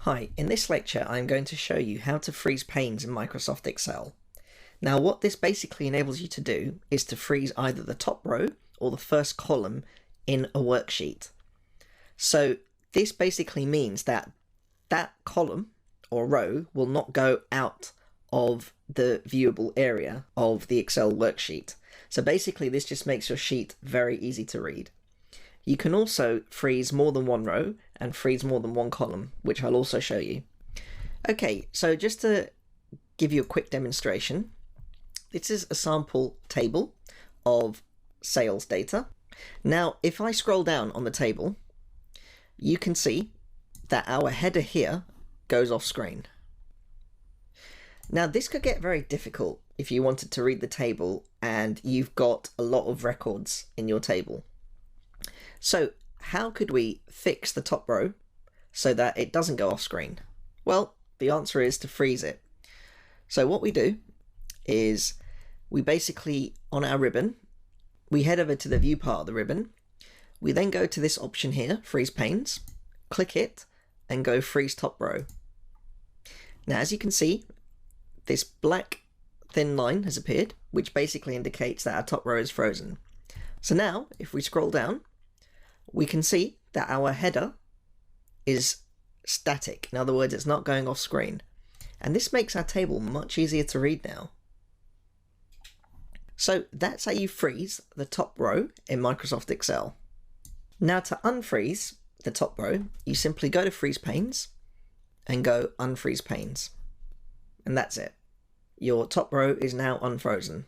Hi, in this lecture I'm going to show you how to freeze panes in Microsoft Excel. Now what this basically enables you to do is to freeze either the top row or the first column in a worksheet. So this basically means that that column or row will not go out of the viewable area of the Excel worksheet. So basically this just makes your sheet very easy to read. You can also freeze more than one row and freeze more than one column, which I'll also show you. Okay, so just to give you a quick demonstration, this is a sample table of sales data. Now, if I scroll down on the table, you can see that our header here goes off screen. Now, this could get very difficult if you wanted to read the table and you've got a lot of records in your table. So how could we fix the top row so that it doesn't go off screen? Well, the answer is to freeze it. So what we do is we basically, on our ribbon, we head over to the view part of the ribbon. We then go to this option here, freeze panes, click it and go freeze top row. Now, as you can see, this black thin line has appeared, which basically indicates that our top row is frozen. So now if we scroll down, we can see that our header is static. In other words, it's not going off screen. And this makes our table much easier to read now. So that's how you freeze the top row in Microsoft Excel. Now to unfreeze the top row, you simply go to freeze panes and go unfreeze panes. And that's it. Your top row is now unfrozen.